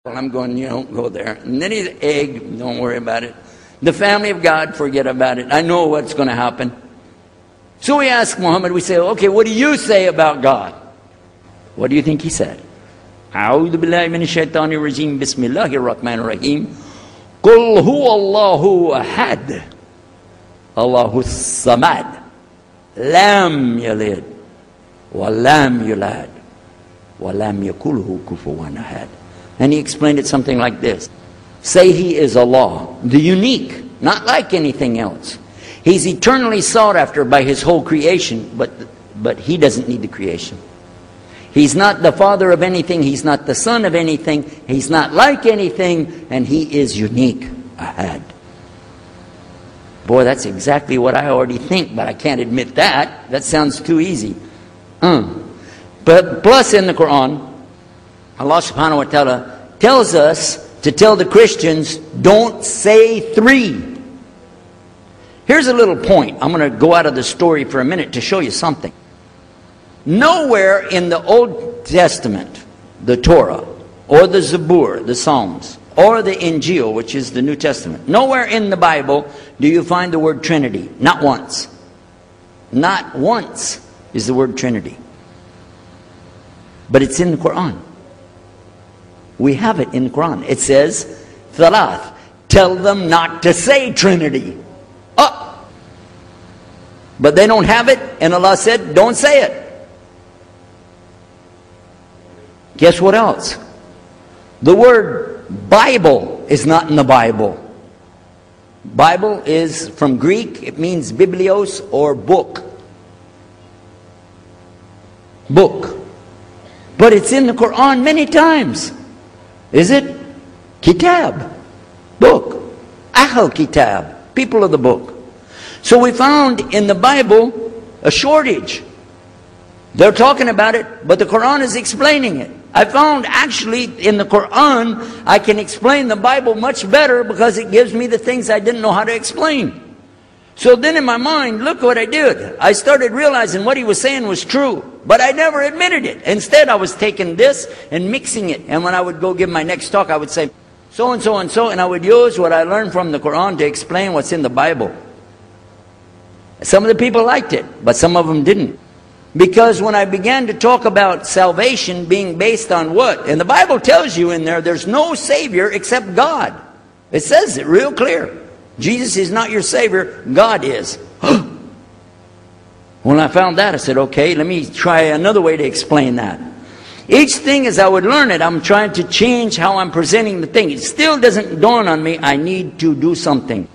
Well, I'm going, you don't go there. And then he's egg, don't worry about it. The family of God, forget about it. I know what's going to happen. So we ask Muhammad, we say, okay, what do you say about God? What do you think he said? أعوذ بالله من الشيطان الرجيم بسم الله الرحمن الرحيم قل هو الله أحد الله الصمد لم يلد ولم يولد ولم يكن له كفوا أحد. And he explained it something like this. Say he is Allah, the unique, not like anything else. He's eternally sought after by his whole creation, but he doesn't need the creation. He's not the father of anything, he's not the son of anything, he's not like anything, and he is unique. Ahad. Boy, that's exactly what I already think, but I can't admit that. That sounds too easy. But plus in the Quran, Allah subhanahu wa ta'ala tells us to tell the Christians, don't say three. Here's a little point. I'm going to go out of the story for a minute to show you something. Nowhere in the Old Testament, the Torah, or the Zabur, the Psalms, or the Injil, which is the New Testament, nowhere in the Bible do you find the word Trinity. Not once. Not once is the word Trinity. But it's in the Quran. We have it in the Quran. It says, Thalath, tell them not to say Trinity. Oh! But they don't have it, and Allah said, don't say it. Guess what else? The word Bible is not in the Bible. Bible is from Greek, it means biblios or book. Book. But it's in the Quran many times. Is it? Kitab. Book. Ahl Kitab. People of the book. So we found in the Bible a shortage. They're talking about it, but the Quran is explaining it. I found actually in the Quran, I can explain the Bible much better because it gives me the things I didn't know how to explain. So then in my mind, look what I did. I started realizing what he was saying was true, but I never admitted it. Instead, I was taking this and mixing it. And when I would go give my next talk, I would say, so and so and so, and I would use what I learned from the Quran to explain what's in the Bible. Some of the people liked it, but some of them didn't. Because when I began to talk about salvation being based on what? And the Bible tells you in there, there's no Savior except God. It says it real clear. Jesus is not your Savior, God is. When I found that, I said, okay, let me try another way to explain that. Each thing as I would learn it, I'm trying to change how I'm presenting the thing. It still doesn't dawn on me, I need to do something.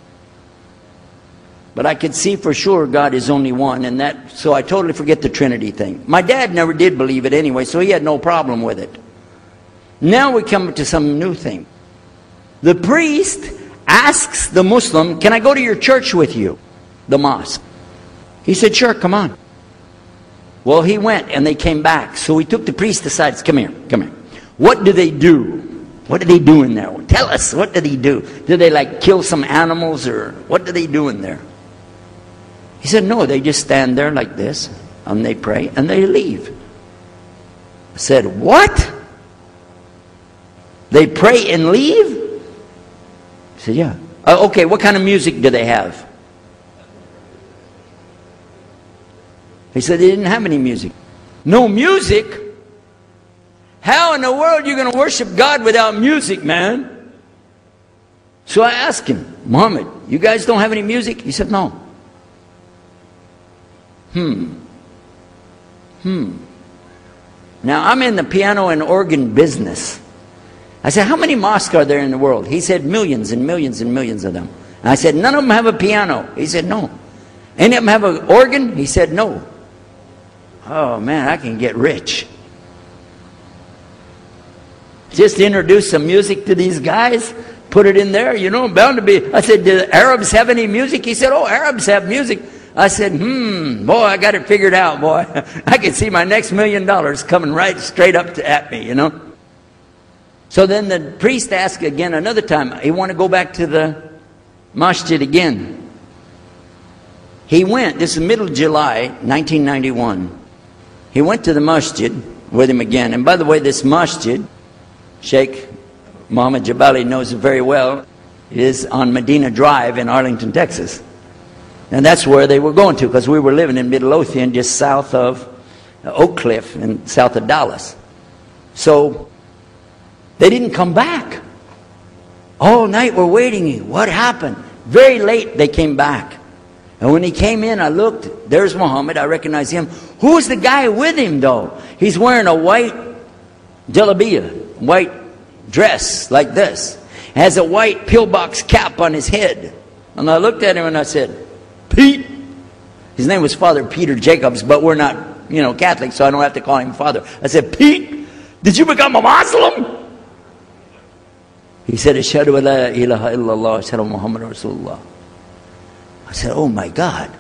But I could see for sure God is only one, and that, so I totally forget the Trinity thing. My dad never did believe it anyway, so he had no problem with it. Now we come to some new thing. The priest asks the Muslim, can I go to your church with you? The mosque. He said, sure, come on. Well, he went and they came back. So he took the priest aside, come here, come here. What do they do? What do they do in there? Tell us, what do they do? Do they like kill some animals or what do they do in there? He said, no, they just stand there like this and they pray and they leave. I said, what? They pray and leave? He said, yeah. Okay, what kind of music do they have? He said they didn't have any music. No music? How in the world are you going to worship God without music, man? So I asked him, Muhammad, you guys don't have any music? He said, no. Now I'm in the piano and organ business. I said, how many mosques are there in the world? He said, millions and millions and millions of them. And I said, none of them have a piano. He said, no. Any of them have an organ? He said, no. Oh man, I can get rich. Just introduce some music to these guys, put it in there, you know, bound to be. I said, do the Arabs have any music? He said, oh, Arabs have music. I said, boy, I got it figured out, boy. I can see my next $1 million coming right straight up at me, you know. So then the priest asked again another time, he wanted to go back to the masjid again. He went, this is middle of July, 1991. He went to the masjid with him again. And by the way, this masjid, Sheikh, Muhammad Jabali knows it very well, is on Medina Drive in Arlington, Texas. And that's where they were going to, because we were living in Midlothian, just south of Oak Cliff and south of Dallas. So they didn't come back. All night we're waiting. What happened? Very late they came back. And when he came in, I looked. There's Muhammad. I recognize him. Who's the guy with him, though? He's wearing a white jalabiya, white dress like this. Has a white pillbox cap on his head. And I looked at him and I said, Pete. His name was Father Peter Jacobs, but we're not, Catholic, so I don't have to call him Father. I said, Pete, did you become a Muslim? He said, Ashhadu an la ilaha illallah, Ashhadu Muhammad Rasulullah. I said, oh my God.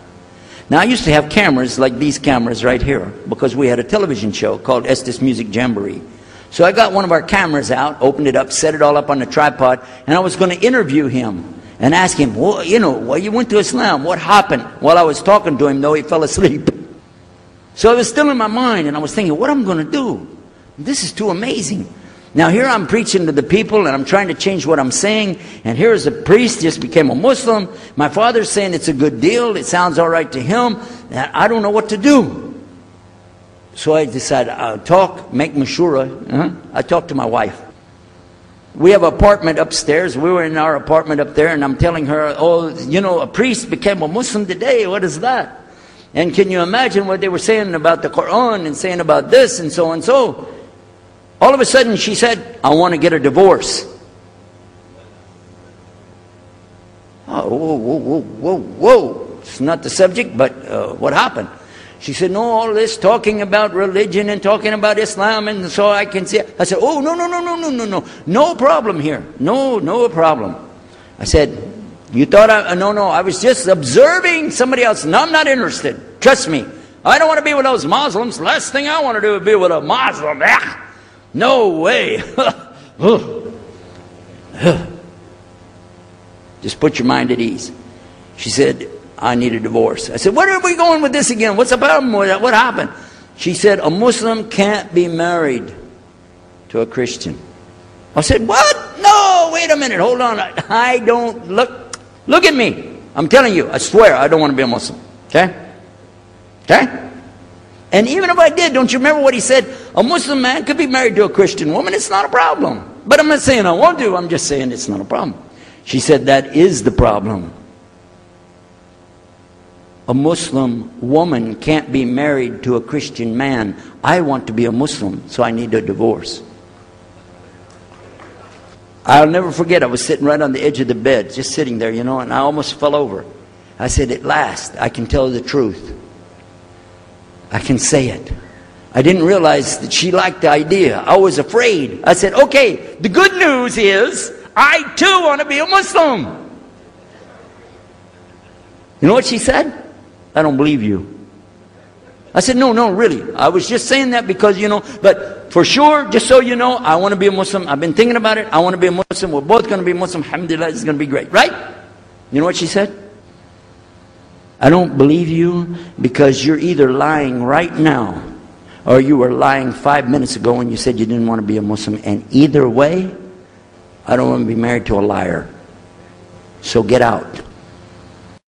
Now I used to have cameras like these cameras right here, because we had a television show called Estes Music Jamboree. So I got one of our cameras out, opened it up, set it all up on the tripod, and I was going to interview him and ask him, well, why you went to Islam? What happened? While I was talking to him, though, he fell asleep. So it was still in my mind, and I was thinking, what am I going to do? This is too amazing. Now here I'm preaching to the people, and I'm trying to change what I'm saying, and here's a priest, just became a Muslim. My father's saying it's a good deal, it sounds all right to him, and I don't know what to do. So I decided I'll make mashura. I talked to my wife. We have an apartment upstairs. We were in our apartment up there, and I'm telling her, oh, a priest became a Muslim today. What is that? And can you imagine what they were saying about the Quran and saying about this and so and so? All of a sudden she said, I want to get a divorce. Oh, whoa. It's not the subject, but what happened? She said, no, all this talking about religion and talking about Islam, and so I can see it. I said, oh, no. No problem here. No problem. I said, you thought no, I was just observing somebody else. No, I'm not interested. Trust me. I don't want to be with those Muslims. Last thing I want to do is be with a Muslim. No way. Just put your mind at ease. She said, I need a divorce. I said, where are we going with this again? What's the problem with that? What happened? She said, a Muslim can't be married to a Christian. I said, what? No, wait a minute. Hold on. I don't look at me. I'm telling you, I swear I don't want to be a Muslim. Okay? Okay? And even if I did, don't you remember what he said? A Muslim man could be married to a Christian woman. It's not a problem. But I'm not saying I won't do. I'm just saying it's not a problem. She said, that is the problem. A Muslim woman can't be married to a Christian man. I want to be a Muslim, so I need a divorce. I'll never forget, I was sitting right on the edge of the bed, just sitting there, and I almost fell over. I said, at last, I can tell the truth. I can say it. I didn't realize that she liked the idea. I was afraid. I said, okay, the good news is, I too want to be a Muslim. You know what she said? I don't believe you. I said, no, really. I was just saying that because, but for sure, just so you know, I want to be a Muslim. I've been thinking about it. I want to be a Muslim. We're both going to be Muslim. Alhamdulillah, it's going to be great. Right? You know what she said? I don't believe you because you're either lying right now or you were lying 5 minutes ago when you said you didn't want to be a Muslim. And either way, I don't want to be married to a liar. So get out.